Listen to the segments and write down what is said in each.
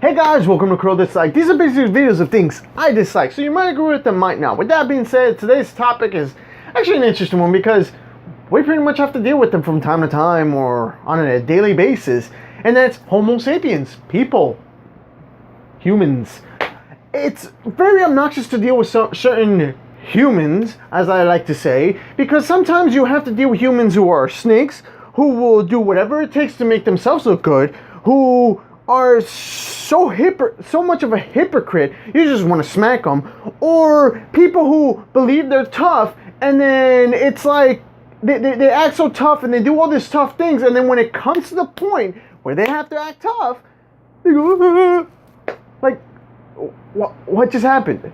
Hey guys, welcome to Crow Dislike. These are basically videos of things I dislike, so you might agree with them, might not. With that being said, today's topic is actually an interesting one because we pretty much have to deal with them from time to time or on a daily basis, and that's Homo sapiens, people, humans. It's very obnoxious to deal with certain humans, as I like to say, because sometimes you have to deal with humans who are snakes, who will do whatever it takes to make themselves look good, who are so much of a hypocrite, you just want to smack them, or people who believe they're tough, and then it's like they act so tough and they do all these tough things, and then when it comes to the point where they have to act tough, they go, like, what just happened?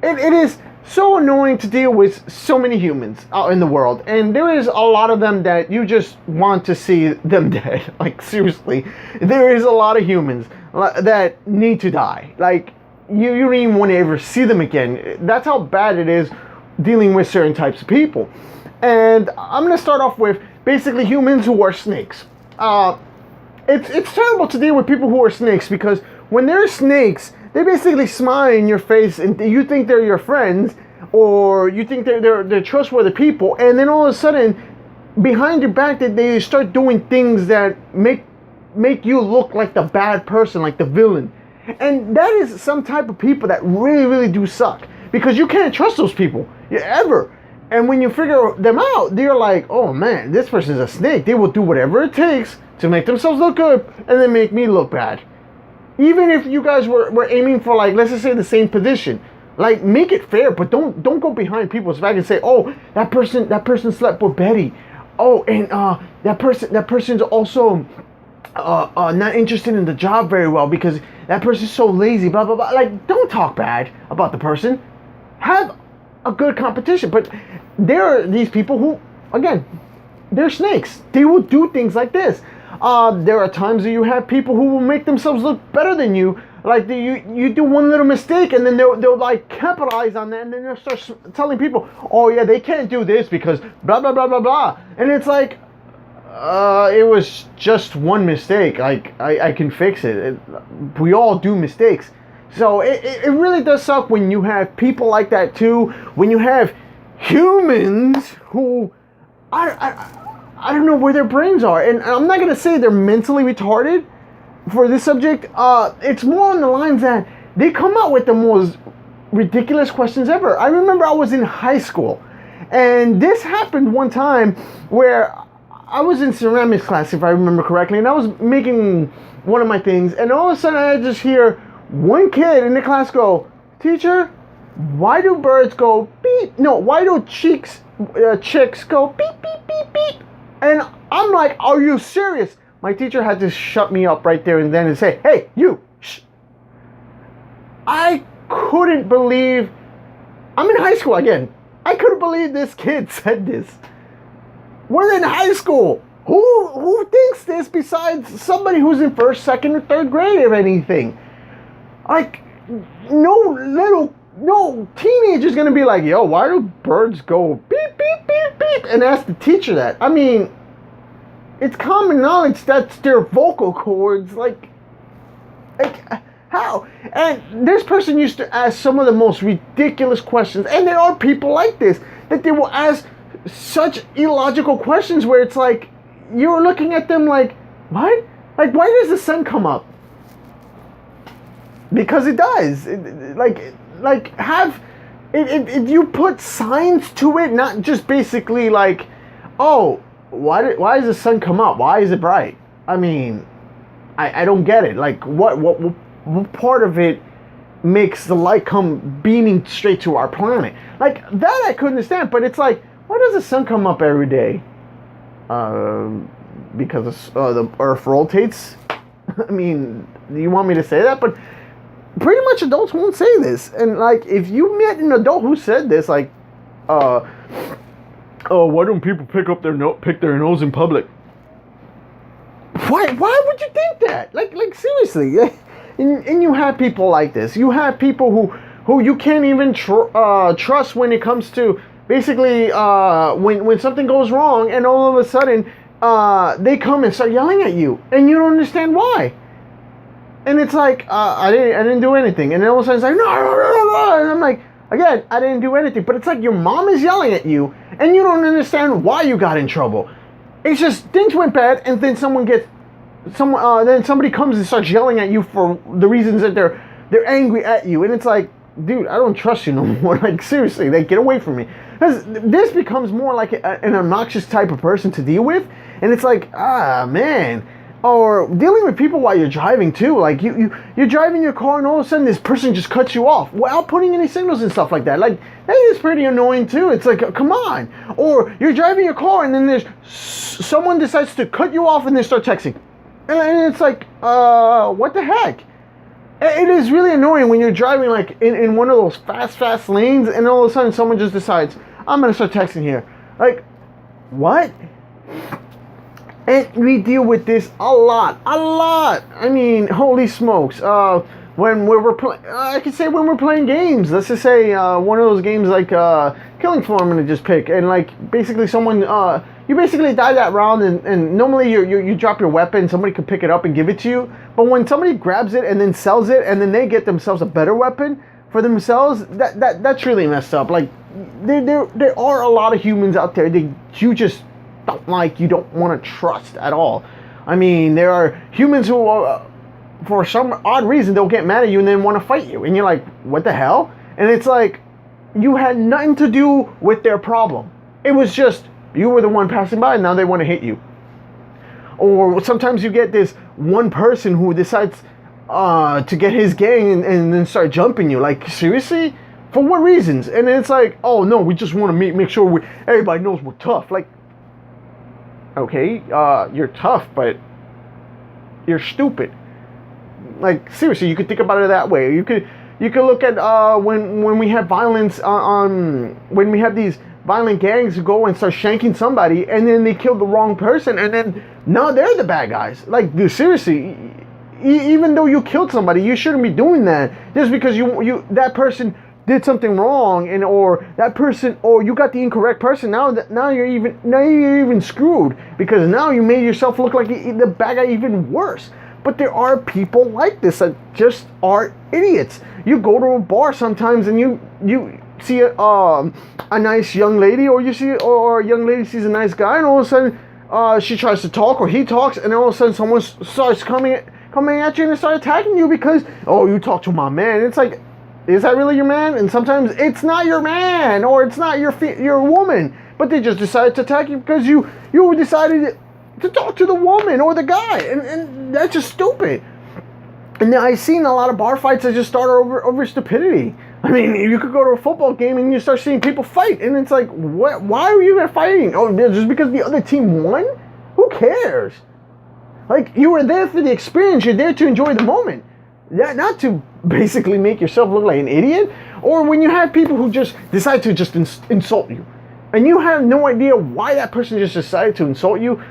It is so annoying to deal with so many humans out in the world, and there is a lot of them that you just want to see them dead. Like, seriously, there is a lot of humans that need to die. Like, you don't even want to ever see them again. That's how bad it is dealing with certain types of people. And I'm going to start off with basically humans who are snakes. It's terrible to deal with people who are snakes, because when they're snakes, they basically smile in your face and you think they're your friends, or you think they're trustworthy people, and then all of a sudden, behind your back, they start doing things that make you look like the bad person, like the villain. And that is some type of people that really, really do suck, because you can't trust those people ever. And when you figure them out, they're like, oh man, this person's a snake. They will do whatever it takes to make themselves look good and then make me look bad. Even if you guys were aiming for, like, let's just say the same position, like, make it fair, but don't go behind people's back and say, oh, that person slept with Betty. Oh, and that person's also not interested in the job very well because that person's so lazy, blah blah blah. Like, don't talk bad about the person. Have a good competition. But there are these people who, again, they're snakes. They will do things like this. There are times that you have people who will make themselves look better than you. Like, you do one little mistake, and then they'll like capitalize on that, and then they'll start telling people, oh yeah, they can't do this because blah blah blah blah blah. And it's like, it was just one mistake. Like, I can fix it. We all do mistakes. So it really does suck when you have people like that too. When you have humans who I don't know where their brains are. And I'm not going to say they're mentally retarded for this subject. It's more on the lines that they come out with the most ridiculous questions ever. I remember I was in high school, and this happened one time where I was in ceramics class, if I remember correctly, and I was making one of my things, and all of a sudden I just hear one kid in the class go, teacher, why do birds go beep? No, why do chicks go beep, beep, beep, beep? And I'm like, are you serious? My teacher had to shut me up right there and then and say, hey, you, shh. I couldn't believe, I'm in high school again. I couldn't believe this kid said this. We're in high school. Who thinks this besides somebody who's in first, second, or third grade, if anything? Like, no teenager's gonna be like, yo, why do birds go beep, beep, beep, beep, and ask the teacher that? I mean, it's common knowledge that's their vocal cords. Like how? And this person used to ask some of the most ridiculous questions, and there are people like this, that they will ask such illogical questions where it's like, you're looking at them like, what? Like, why does the sun come up? Because it does. You put signs to it, not just basically like, oh, why does the sun come up? Why is it bright? I mean, I don't get it. Like, what part of it makes the light come beaming straight to our planet? Like, that I couldn't understand. But it's like, why does the sun come up every day? Because the Earth rotates. I mean, do you want me to say that? But pretty much adults won't say this. And like, if you met an adult who said this, like, oh, why don't people pick their nose in public? Why would you think that? Like seriously. And you have people like this. You have people who you can't even trust when it comes to basically when something goes wrong, and all of a sudden they come and start yelling at you, and you don't understand why. And it's like, I didn't do anything. And then all of a sudden it's like, no, no, no, no. And I'm like, again, I didn't do anything. But it's like your mom is yelling at you and you don't understand why you got in trouble. It's just things went bad, and then then somebody comes and starts yelling at you for the reasons that they're angry at you. And it's like, dude, I don't trust you no more. Like, seriously, like, get away from me. Because this becomes more like an obnoxious type of person to deal with. And it's like, man. Or dealing with people while you're driving too. Like you're driving your car and all of a sudden this person just cuts you off without putting any signals and stuff like that. Like that is pretty annoying too. It's like, come on. Or you're driving your car and then there's someone decides to cut you off and they start texting. And it's like, what the heck? It is really annoying when you're driving like in one of those fast lanes and all of a sudden someone just decides, I'm going to start texting here. Like, what? And we deal with this a lot. I mean, holy smokes. When we're playing, I could say when we're playing games. Let's just say one of those games like Killing Floor. I'm gonna just pick, and like basically someone, you basically die that round, and normally you drop your weapon. Somebody could pick it up and give it to you. But when somebody grabs it and then sells it, and then they get themselves a better weapon for themselves, that's really messed up. Like there are a lot of humans out there that you just don't like, you don't want to trust at all. I mean, there are humans who for some odd reason they'll get mad at you and then want to fight you, and you're like, what the hell? And it's like you had nothing to do with their problem. It was just you were the one passing by and now they want to hit you. Or sometimes you get this one person who decides to get his gang and then start jumping you. Like, seriously? For what reasons? And it's like, oh no, we just want to make sure everybody knows we're tough. Like, okay, you're tough, but you're stupid. Like, seriously, you could think about it that way. You could look at when we have violence when we have these violent gangs who go and start shanking somebody, and then they kill the wrong person, and then now they're the bad guys. Like, dude, seriously, even though you killed somebody, you shouldn't be doing that just because you that person did something wrong, and or that person, or you got the incorrect person. Now you're even screwed, because now you made yourself look like the bad guy even worse. But there are people like this that just are idiots. You go to a bar sometimes and you see a nice young lady, or a young lady sees a nice guy, and all of a sudden she tries to talk, or he talks, and all of a sudden someone starts coming at you and they start attacking you because, oh, you talk to my man. It's like, is that really your man? And sometimes it's not your man, or it's not your woman, but they just decided to attack you because you decided to talk to the woman or the guy, and that's just stupid. And I've seen a lot of bar fights that just start over stupidity. I mean, you could go to a football game and you start seeing people fight, and it's like, what? Why are you guys fighting? Oh, just because the other team won? Who cares? Like, you were there for the experience. You're there to enjoy the moment. Yeah, not to basically make yourself look like an idiot. Or when you have people who just decide to just insult you, and you have no idea why that person just decided to insult you.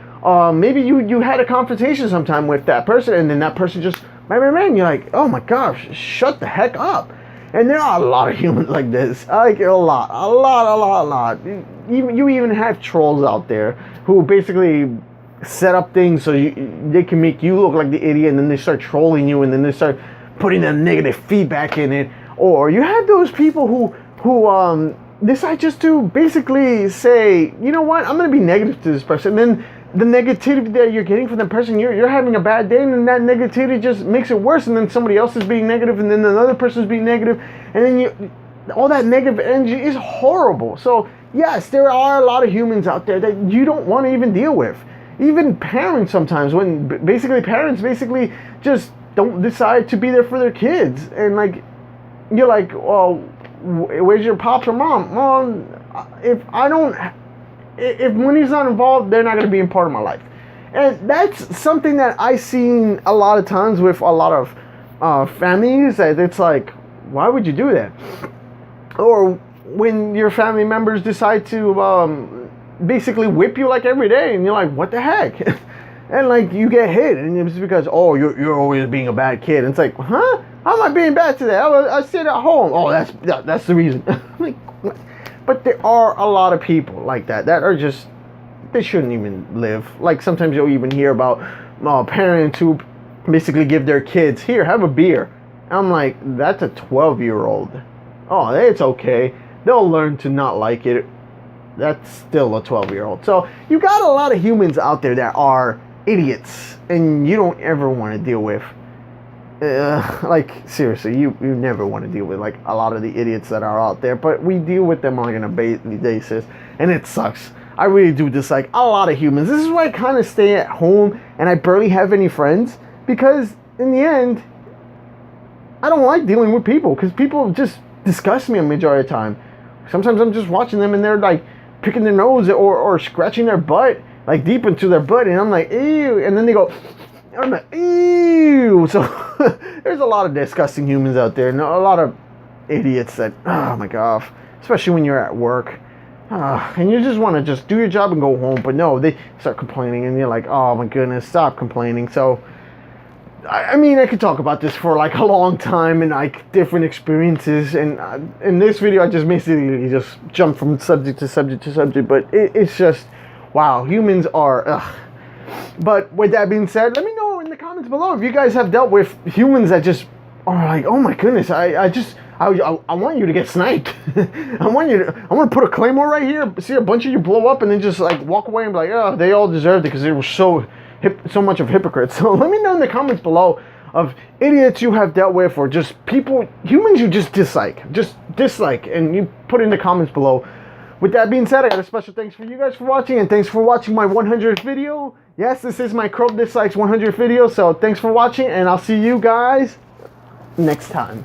Maybe you had a confrontation sometime with that person, and then that person just, man, you're like, oh my gosh, shut the heck up. And there are a lot of humans like this. Like, a lot. You even have trolls out there who basically set up things so they can make you look like the idiot, and then they start trolling you, and then they start putting that negative feedback in it. Or you have those people who decide just to basically say, you know what, I'm going to be negative to this person. And then the negativity that you're getting from the person, you're having a bad day, and then that negativity just makes it worse, and then somebody else is being negative, and then another person is being negative, and then all that negative energy is horrible. So yes, there are a lot of humans out there that you don't want to even deal with. Even parents sometimes, when parents just don't decide to be there for their kids, and like, you're like, well, where's your pops or mom? Well, if money's not involved, they're not going to be a part of my life. And that's something that I've seen a lot of times with a lot of families, that it's like, why would you do that? Or when your family members decide to basically whip you like every day, and you're like, what the heck? And like, you get hit, and it's because, oh, you're always being a bad kid. And it's like, huh? How am I being bad today? I stayed at home. Oh, that's the reason. Like, what? But there are a lot of people like that are just, they shouldn't even live. Like, sometimes you'll even hear about parents who basically give their kids, here, have a beer. I'm like, that's a 12-year-old. Oh, it's okay. They'll learn to not like it. That's still a 12-year-old. So you got a lot of humans out there that are idiots, and you don't ever want to deal with. Like, seriously, you never want to deal with, like, a lot of the idiots that are out there. But we deal with them on a daily basis, and it sucks. I really do dislike a lot of humans. This is why I kind of stay at home, and I barely have any friends. Because, in the end, I don't like dealing with people. Because people just disgust me a majority of the time. Sometimes I'm just watching them, and they're, like, picking their nose or scratching their butt, like, deep into their butt. And I'm like, ew. And then they go... I'm like, ew. So there's a lot of disgusting humans out there, and a lot of idiots that, oh my god, especially when you're at work, and you just want to just do your job and go home, but no, they start complaining, and you're like, oh my goodness, stop complaining. So I mean, I could talk about this for like a long time and like different experiences, and in this video I just basically just jump from subject to subject to subject, but it's just, wow, humans are But with that being said, let me know in the comments below if you guys have dealt with humans that just are like, oh my goodness, I want you to get sniped. I want to put a claymore right here, see a bunch of you blow up, and then just like walk away and be like, oh, they all deserved it because they were so much of hypocrites. So let me know in the comments below of idiots you have dealt with, or just humans you just dislike, and you put in the comments below. With that being said, I got a special thanks for you guys for watching, and thanks for watching my 100th video. Yes, this is my Crow Dislikes 100th video, so thanks for watching, and I'll see you guys next time.